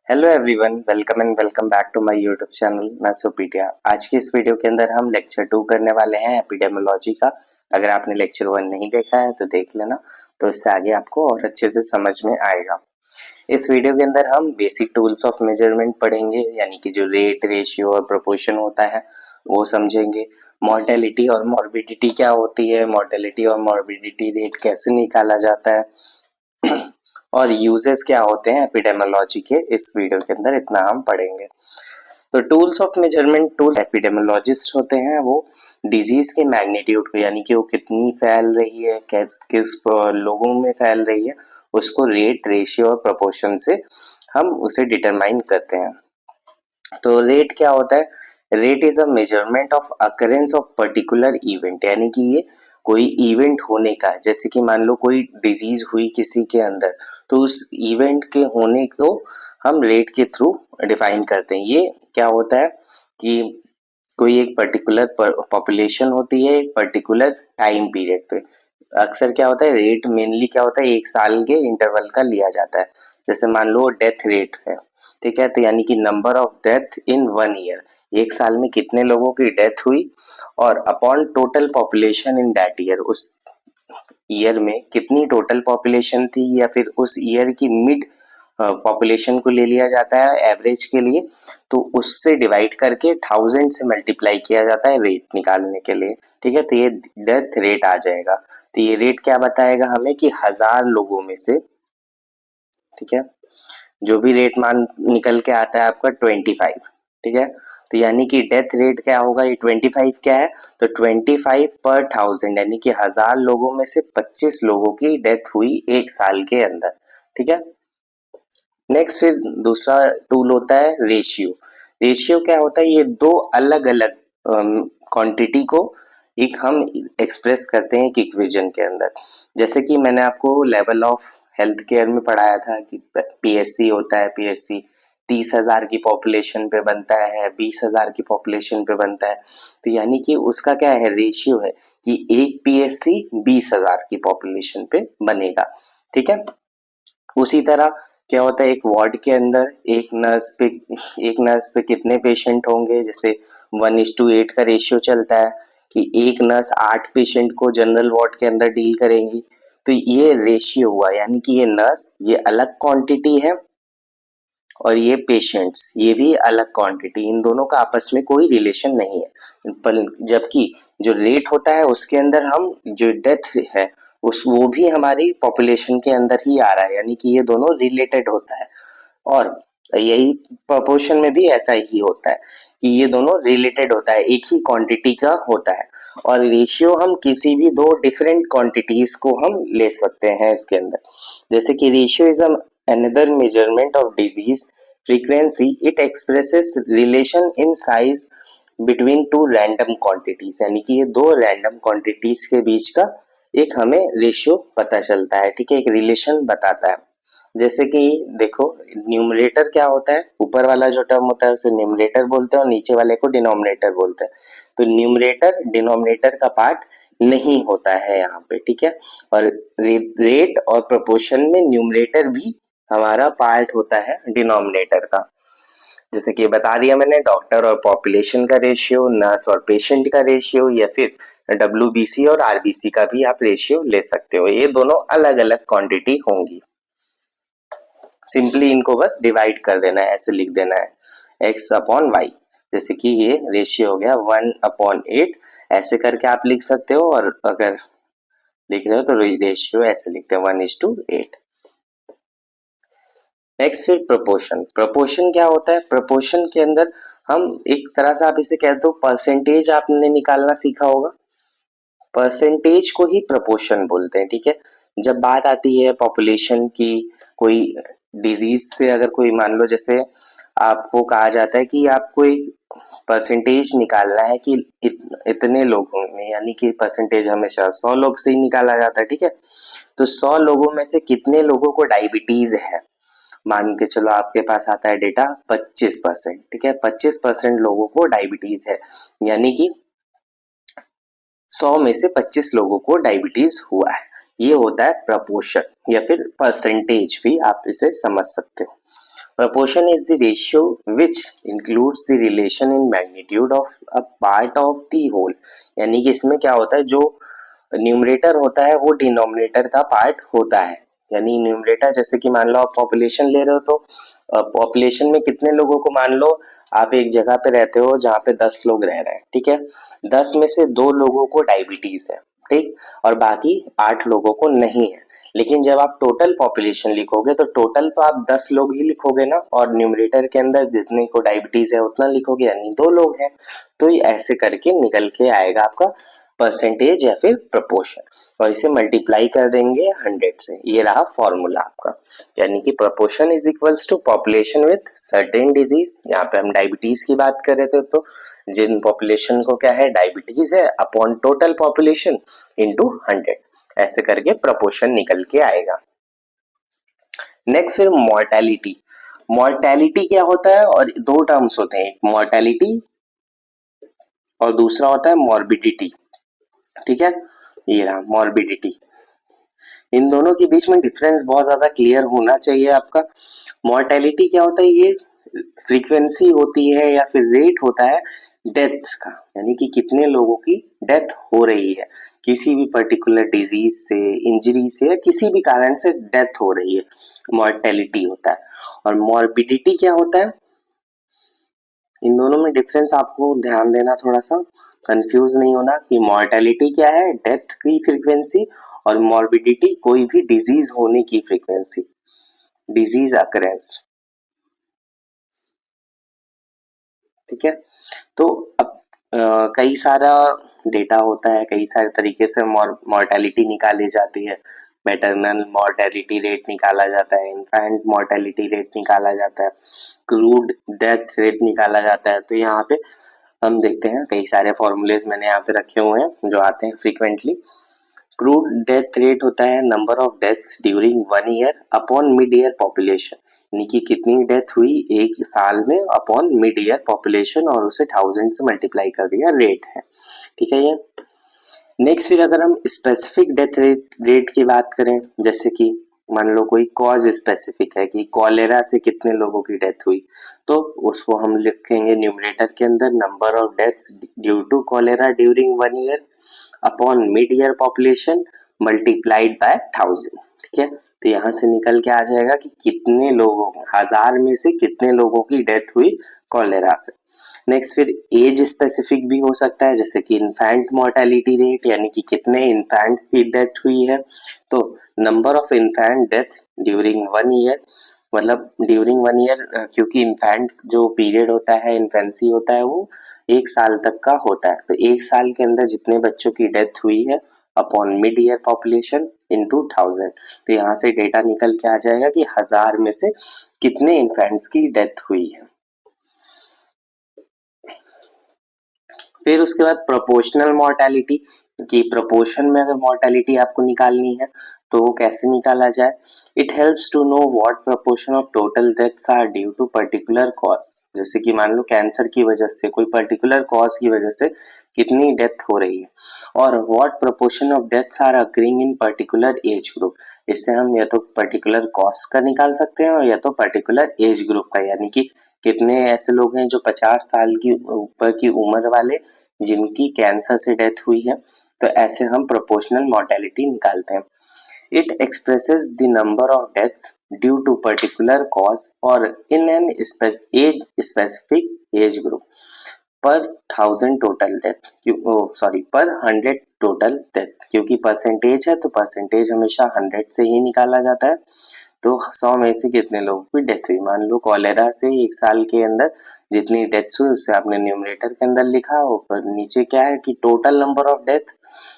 Hello everyone, welcome back to my YouTube channel Mathsopedia. आज की इस वीडियो के अंदर हम लेक्चर 2 करने वाले हैं एपिडेमियोलॉजी का। अगर आपने लेक्चर 1 नहीं देखा है तो देख लेना, तो इससे आगे आपको और अच्छे से समझ में आएगा। इस वीडियो के अंदर हम बेसिक टूल्स ऑफ मेजरमेंट पढ़ेंगे, यानी कि जो रेट, रेशियो और प्रोपोर्शन होता है वो समझेंगे। मॉर्टेलिटी और मॉर्बिडिटी क्या होती है, मॉर्टेलिटी और मॉर्बिडिटी रेट कैसे निकाला जाता है और यूजेस क्या होते हैं एपिडेमियोलॉजी के, इस वीडियो के अंदर इतना हम पढ़ेंगे। तो tools of measurement, tool epidemiologist होते हैं वो डिजीज के मैग्नीट्यूड को, यानी कि वो कितनी फैल रही है, किस किस लोगों में फैल रही है, उसको रेट, रेशियो और प्रोपोर्शन से हम उसे डिटरमाइन करते हैं। तो रेट क्या होता है? Rate is a measurement of occurrence of particular event, यानी कि ये कोई इवेंट होने का, जैसे कि मान लो कोई डिजीज हुई किसी के अंदर, तो उस इवेंट के होने को हम रेट के थ्रू डिफाइन करते हैं। ये क्या होता है कि कोई एक पर्टिकुलर पॉपुलेशन होती है एक पर्टिकुलर टाइम पीरियड पे। अक्सर क्या होता है, रेट मेनली क्या होता है, एक साल के इंटरवल का लिया जाता है। जैसे मान लो डेथ रेट है, ठीक है, तो यानी कि number of death in 1 year, एक साल में कितने लोगों की डेथ हुई, और upon total population in that year, उस ईयर में कितनी टोटल पॉपुलेशन थी, या फिर उस ईयर की मिड पॉपुलेशन को ले लिया जाता है एवरेज के लिए, तो उससे डिवाइड करके 1000 से मल्टीप्लाई किया जाता है रेट निकालने के लिए, ठीक है। तो ये डेथ रेट आ जाएगा। तो ये रेट क्या बताएगा हमें कि 1000 लोगों में से, ठीक है, जो भी रेट मान निकल के आता है आपका 25, ठीक है। तो यानी कि डेथ रेट क्या होगा, ये 25 क्या है, तो 25 पर 1000, यानी कि 1000 लोगों में से 25 लोगों की डेथ हुई एक साल के अंदर, ठीक है। नेक्स्ट फिर दूसरा टूल होता है रेशियो। रेशियो क्या होता है, ये दो अलग अलग क्वांटिटी को एक हम एक्सप्रेस करते हैं एक इक्वेशन के अंदर। जैसे कि मैंने आपको लेवल ऑफ हेल्थ केयर में पढ़ाया था कि पीएससी होता है, पीएससी 30,000 की पॉपुलेशन पे बनता है, 20,000 की पॉपुलेशन पे बनता है। तो यानी कि उसका क्या है, रेशियो है कि एक पीएससी 20,000 की पॉपुलेशन पे बनेगा, ठीक है। उसी तरह क्या होता है, एक वार्ड के अंदर एक नर्स पे कितने पेशेंट होंगे, जैसे 1:8 का रेशियो चलता है कि एक नर्स 8 पेशेंट को जनरल वार्ड के अंदर डील करेंगी। तो ये रेशियो हुआ, यानी कि ये नर्स ये अलग क्वांटिटी है और ये पेशेंट्स ये भी अलग क्वांटिटी, इन दोनों का आपस में कोई रिलेशन नहीं है। पर जबकि जो रेट होता है उसके अंदर हम जो डेथ है उस वो भी हमारी पॉपुलेशन के अंदर ही आ रहा है, यानी कि ये दोनों रिलेटेड होता है। और यही प्रोपोर्शन में भी ऐसा ही होता है कि ये दोनों रिलेटेड होता है, एक ही क्वांटिटी का होता है। और रेशियो हम किसी भी दो डिफरेंट क्वांटिटीज को हम ले सकते हैं इसके अंदर। जैसे कि ratio is another measurement of disease frequency, it expresses relation in size between two random quantities, यानी कि ये दो रैंडम क्वांटिटीज के बीच का एक हमें रेशियो पता चलता है, ठीक है, एक रिलेशन बताता है। जैसे कि देखो, न्यूमरेटर क्या होता है, ऊपर वाला जो टर्म होता है उसे न्यूमरेटर बोलते हैं और नीचे वाले को डिनोमिनेटर बोलते हैं। तो न्यूमरेटर डिनोमिनेटर का पार्ट नहीं होता है यहाँ पे, ठीक है। और रेट और प्रोपोर्शन में न्यूमरेटर भी हमारा पार्ट होता है डिनोमिनेटर का। जैसे कि बता दिया मैंने, डॉक्टर और पॉपुलेशन का रेशियो, नर्स और पेशेंट का रेशियो, या फिर डब्ल्यूबीसी और आरबीसी का भी आप रेशियो ले सकते हो। ये दोनों अलग अलग क्वांटिटी होंगी। सिंपली इनको बस डिवाइड कर देना है, ऐसे लिख देना है x अपॉन वाई। जैसे कि ये रेशियो हो गया 1/8, ऐसे करके आप लिख सकते हो। और अगर लिख रहे हो तो रेशियो ऐसे लिखते हैं 1:8। नेक्स्ट फिर प्रोपोर्शन। प्रोपोर्शन क्या होता है, प्रोपोर्शन के अंदर हम एक तरह से आप इसे कहते हो परसेंटेज, आपने निकालना सीखा होगा, परसेंटेज को ही प्रोपोर्शन बोलते हैं, ठीक है। जब बात आती है पॉपुलेशन की, कोई डिजीज से अगर कोई मान लो, जैसे आपको कहा जाता है कि आपको एक परसेंटेज निकालना है कि इतने लोगों में, यानी कि परसेंटेज हमेशा 100 लोग से ही निकाला जाता है, ठीक है। तो 100 लोगों में से कितने लोगों को डायबिटीज है, मान के चलो आपके पास आता है डेटा 25%, ठीक है, 25% लोगों को डायबिटीज है, यानी कि 100 में से 25 लोगों को डायबिटीज हुआ है। ये होता है प्रपोर्शन, या फिर परसेंटेज भी आप इसे समझ सकते हो। Proportion is the ratio which includes the relation in magnitude of a part of the whole। यानी कि इसमें क्या होता है, जो न्यूमरेटर होता है वो डिनोमिनेटर का पार्ट होता है। यानी न्यूमरेटर, जैसे कि मान लो आप पॉपुलेशन ले रहे हो, तो पॉपुलेशन में कितने लोगों को, मान लो आप एक जगह पे रहते हो जहाँ पे 10 लोग रह रहे हैं, ठीक है, 10 में से 2 लोगों को डायबिटीज है, ठीक, और बाकी 8 लोगों को नहीं है। लेकिन जब आप टोटल पॉपुलेशन लिखोगे तो टोटल तो आप 10 लोग ही लिखोगे ना, और न्यूमरेटर के अंदर जितने को डायबिटीज है उतना लिखोगे, यानी 2 लोग हैं। तो ये ऐसे करके निकल के आएगा आपका परसेंटेज या फिर प्रपोर्शन, और इसे मल्टीप्लाई कर देंगे 100 से। ये रहा फॉर्मूला आपका, यानी कि proportion is equals to population with certain disease. यहाँ पे हम डायबिटीज की बात कर रहे थे, तो जिन पॉपुलेशन को क्या है, डायबिटीज है, अपॉन टोटल पॉपुलेशन इनटू 100, ऐसे करके प्रपोर्शन निकल के आएगा। नेक्स्ट फिर मॉर्टेलिटी। मॉर्टेलिटी क्या होता है, और दो टर्म्स होते हैं, एक मॉर्टेलिटी और दूसरा होता है मॉर्बिडिटी, ठीक है, ये रहा मॉर्बिडिटी। इन दोनों के बीच में डिफरेंस बहुत ज्यादा क्लियर होना चाहिए आपका। मॉर्टेलिटी क्या होता है, ये फ्रीक्वेंसी होती है या फिर रेट होता है डेथ्स का, यानी कि कितने लोगों की डेथ हो रही है किसी भी पर्टिकुलर डिजीज से, इंजरी से, या किसी भी कारण से डेथ हो रही है, मॉर्टेलिटी होता है। और मॉर्बिडिटी क्या होता है, इन दोनों में डिफरेंस आपको ध्यान देना, थोड़ा सा कंफ्यूज नहीं होना कि मॉर्टेलिटी क्या है, डेथ की फ्रीक्वेंसी, और मॉर्बिडिटी कोई भी डिजीज होने की फ्रीक्वेंसी, डिजीज अकरेंस, ठीक है। तो अब कई सारा डेटा होता है, कई सारे तरीके से मॉर्टेलिटी निकाली जाती है। मैटरनल मॉर्टेलिटी रेट निकाला जाता है, इन्फेंट मॉर्टेलिटी रेट निकाला जाता है, क्रूड डेथ रेट निकाला जाता है। तो यहाँ पे हम देखते हैं कई सारे फॉर्मूलेज मैंने यहाँ पे रखे हुए हैं जो आते हैं फ्रीक्वेंटली। क्रूड डेथ रेट होता है number of deaths during 1 year upon mid year population, यानी कि कितनी डेथ हुई एक साल में अपॉन मिड ईयर पॉपुलेशन, और उसे 1000 से मल्टीप्लाई कर दिया, रेट है, ठीक है ये। नेक्स्ट फिर अगर हम स्पेसिफिक डेथ रेट की बात करें, जैसे कि मान लो कोई कॉज स्पेसिफिक है कि कॉलेरा से कितने लोगों की डेथ हुई, तो उसको हम लिखेंगे न्यूमरेटर के अंदर number of deaths due to cholera during 1 year upon mid year population multiplied by 1000, ठीक है। तो यहाँ से निकल के आ जाएगा कि कितने लोगों, 1000 में से कितने लोगों की डेथ हुई कॉलेरा से। नेक्स्ट फिर एज स्पेसिफिक भी हो सकता है, जैसे कि इन्फेंट मोर्टेलिटी रेट, यानी कि कितने इन्फेंट की डेथ हुई है, तो number of infant death during 1 year, मतलब ड्यूरिंग 1 ईयर, क्योंकि इन्फेंट जो पीरियड होता है, इन्फेंसी होता है, वो 1 साल तक का होता है। तो 1 साल के अंदर जितने बच्चों की डेथ हुई है upon mid year population into 1000, तो यहाँ से डेटा निकल के आ जाएगा कि 1000 में से कितने इन्फेंट्स की डेथ हुई है। फिर उसके बाद प्रोपोर्शनल मॉर्टेलिटी, कि प्रोपोर्शन में अगर मॉर्टेलिटी आपको निकालनी है तो वो कैसे निकाला जाए। It helps to know what proportion of total deaths are due to particular cause, जैसे कि मान लो कैंसर की वजह से, कोई पर्टिकुलर कॉज की वजह से कितनी डेथ हो रही है, और what proportion of deaths are occurring in particular age group. इससे हम या तो पर्टिकुलर कॉज का निकाल सकते हैं, और या तो पर्टिकुलर एज ग्रुप का, यानी कि कितने ऐसे लोग हैं जो 50 साल की ऊपर की उम्र वाले जिनकी कैंसर से डेथ हुई है, तो ऐसे हम प्रोपोर्शनल मॉर्टेलिटी निकालते हैं। It expresses the number of deaths due to particular cause और in an age specific age group पर 1000 टोटल डेथ, सॉरी पर 100 टोटल डेथ, क्योंकि परसेंटेज है तो परसेंटेज हमेशा 100 से ही निकाला जाता है। तो 100 में से कितने लोगों की डेथ हुई, मान लो कॉलेरा से 1 साल के अंदर जितनी डेथ्स हुई उसे आपने न्यूमरेटर के अंदर लिखा, ऊपर नीचे क्या है कि टोटल नंबर ऑफ डेथ,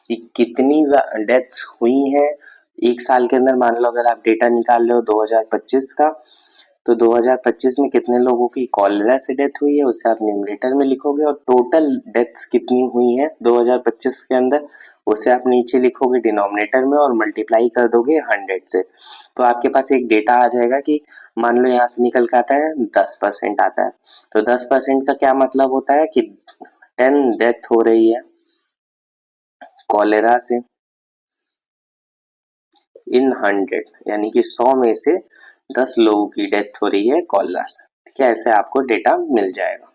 कि कितनी डेथ्स हुई हैं 1 साल के अंदर। मान लो अगर आप डेटा निकाल रहे हो 2025 का, तो 2025 में कितने लोगों की कॉलेरा से डेथ हुई है उसे आप न्यूमरेटर में लिखोगे, और टोटल डेथ्स कितनी हुई है 2025 के अंदर उसे आप नीचे लिखोगे डिनोमिनेटर में, और मल्टीप्लाई कर दोगे 100 से। तो आपके पास एक डेटा आ जाएगा कि मान लो यहाँ से निकल के आता है 10% आता है, तो 10% का क्या मतलब होता है कि 10 डेथ हो रही है कॉलेरा से इन 100, यानी कि 100 में से 10 लोगों की डेथ हो रही है कॉलरा से, ठीक है, ऐसे आपको डेटा मिल जाएगा।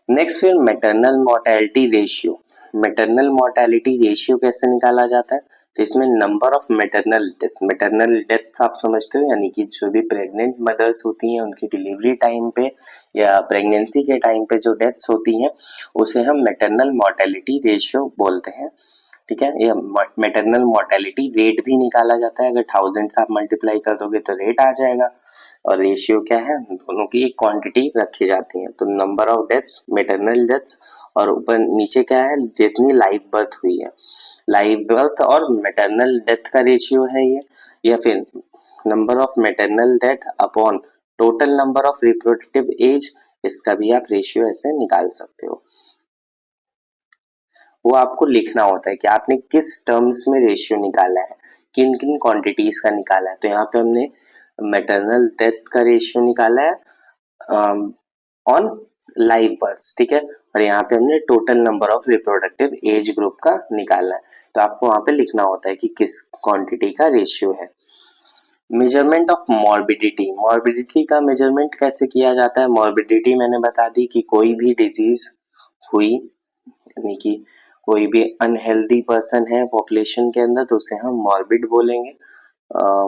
नेक्स्ट फिर maternal mortality ratio. Maternal mortality ratio कैसे निकाला जाता है? तो इसमें नंबर ऑफ मैटरनल डेथ आप समझते हो, यानी कि जो भी प्रेग्नेंट मदर्स होती हैं उनकी डिलीवरी टाइम पे या प्रेगनेंसी के टाइम पे जो डेथ्स होती हैं उसे हम मैटरनल मोर्टेलिटी रेशियो बोलते हैं, ठीक है। ये मैटरनल मोर्टेलिटी रेट भी निकाला जाता है, अगर 1000 से आप मल्टीप्लाई कर दोगे तो रेट आ जाएगा, और रेशियो क्या है, दोनों की एक क्वांटिटी रखी जाती है। तो number of deaths, maternal deaths, और ऊपर नीचे क्या है, जितनी लाइव बर्थ हुई है, लाइव बर्थ और मैटरनल डेथ का रेशियो है ये, या फिर number of maternal death upon total number of reproductive age, इसका भी आप रेशियो ऐसे निकाल सकते हो। वो आपको लिखना होता है कि आपने किस टर्म्स में रेशियो निकाला है, किन किन क्वांटिटीज का निकाला है। तो यहाँ पे हमने मैटरनल डेथ का रेशियो निकाला है ऑन लाइव बर्थ, ठीक है, और यहाँ पे हमने total number of reproductive age group का निकालना है। तो आपको वहाँ पे लिखना होता है कि किस क्वांटिटी का रेशियो है। Measurement of morbidity. मॉर्बिडिटी का मेजरमेंट कैसे किया जाता है? मॉर्बिडिटी मैंने बता दी कि कोई भी डिजीज हुई, यानी कि कोई भी अनहेल्दी पर्सन है पॉपुलेशन के अंदर, तो उसे हम मॉर्बिड बोलेंगे।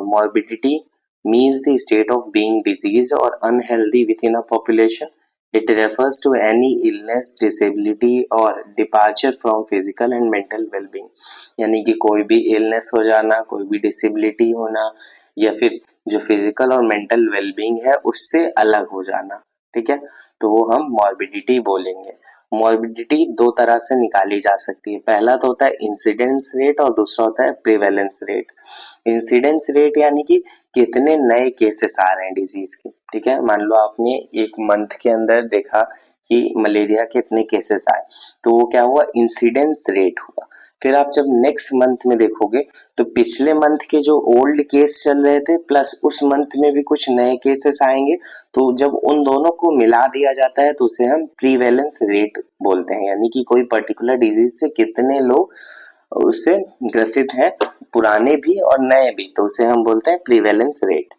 Morbidity means the state of being diseased or unhealthy within a population. It refers to any illness, disability or departure from physical and mental well-being. यानी कि कोई भी illness हो जाना, कोई भी disability होना, या फिर जो physical और mental well-being है उससे अलग हो जाना, ठीक है, तो वो हम morbidity बोलेंगे। मॉर्बिडिटी दो तरह से निकाली जा सकती है, पहला तो होता है इंसिडेंस रेट और दूसरा होता है प्रिवेलेंस रेट। इंसिडेंस रेट यानी कि कितने नए केसेस आ रहे हैं डिजीज के, ठीक है, मान लो आपने एक मंथ के अंदर देखा कि मलेरिया के इतने केसेस आए, तो वो क्या हुआ, इंसिडेंस रेट हुआ। फिर आप जब नेक्स्ट मंथ में देखोगे तो पिछले मंथ के जो ओल्ड केस चल रहे थे प्लस उस मंथ में भी कुछ नए केसेस आएंगे, तो जब उन दोनों को मिला दिया जाता है तो उसे हम प्रीवेलेंस रेट बोलते हैं, यानी कि कोई पर्टिकुलर डिजीज से कितने लोग उससे ग्रसित हैं, पुराने भी और नए भी, तो उसे हम बोलते हैं प्रीवेलेंस रेट।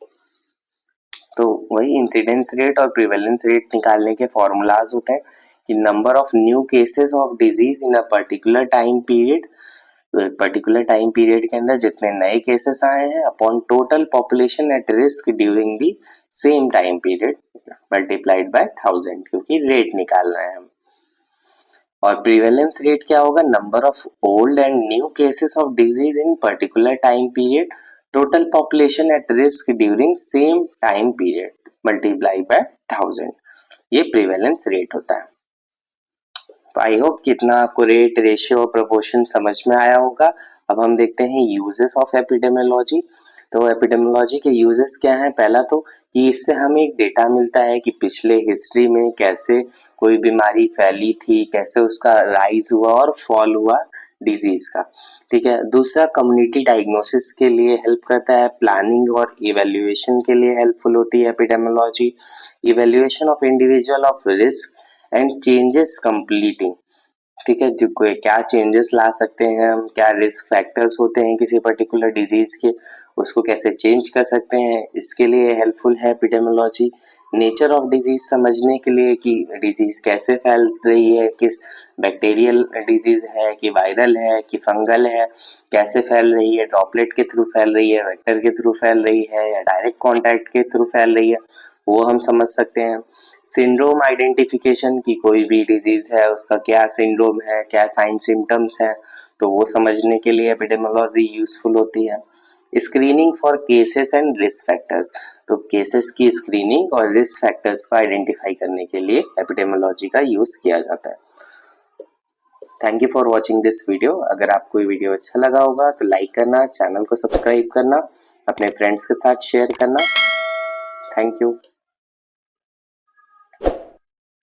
तो वही इंसिडेंस रेट और प्रीवेलेंस रेट निकालने के फॉर्मूलाज होते हैं कि number of new cases of disease in a particular time period, particular time period के अंदर जितने नए केसेस आए हैं upon total population at risk during the same time period multiplied by 1000, क्योंकि रेट निकाल रहे हैं हम। और प्रीवेलेंस रेट क्या होगा, number of old and new cases of disease in particular time period total population at risk during same time period multiply by 1000, ये प्रीवेलेंस rate होता है। तो आई होप कितना आपको रेट, रेशियो और प्रोपोर्शन समझ में आया होगा। अब हम देखते हैं यूजेस ऑफ एपिडेमियोलॉजी। तो एपिडेमियोलॉजी के यूजेस क्या हैं? पहला तो कि इससे हमें एक डेटा मिलता है कि पिछले हिस्ट्री में कैसे कोई बीमारी फैली थी, कैसे उसका राइज हुआ और फॉल हुआ डिजीज का, ठीक है। दूसरा, कम्युनिटी डायग्नोसिस के लिए हेल्प करता है, प्लानिंग और इवेल्युएशन के लिए हेल्पफुल होती है epidemiology, evaluation of individual of risk and changes completing, ठीक है, जो क्या चेंजेस ला सकते हैं हम, क्या रिस्क फैक्टर्स होते हैं किसी पर्टिकुलर डिजीज के, उसको कैसे चेंज कर सकते हैं, इसके लिए हेल्पफुल है एपिडेमियोलॉजी। नेचर ऑफ डिजीज समझने के लिए कि डिजीज कैसे फैल रही है, किस बैक्टीरियल डिजीज है कि वायरल है कि फंगल है, कैसे फैल रही है, ड्रॉपलेट के थ्रू फैल रही है, वेक्टर के थ्रू फैल रही है या डायरेक्ट कॉन्टैक्ट के थ्रू फैल रही है, वो हम समझ सकते हैं। सिंड्रोम आइडेंटिफिकेशन की कोई भी डिजीज है उसका क्या सिंड्रोम है, क्या साइन सिम्टम्स है, तो वो समझने के लिए एपिडेमियोलॉजी यूजफुल होती है। Screening for cases and risk factors, तो केसेस की स्क्रीनिंग और रिस्क फैक्टर्स को आइडेंटिफाई करने के लिए एपिडेमियोलॉजी का यूज किया जाता है। Thank you for watching this video. अगर आपको ये वीडियो अच्छा लगा होगा तो लाइक करना, चैनल को सब्सक्राइब करना, अपने फ्रेंड्स के साथ शेयर करना। Thank you.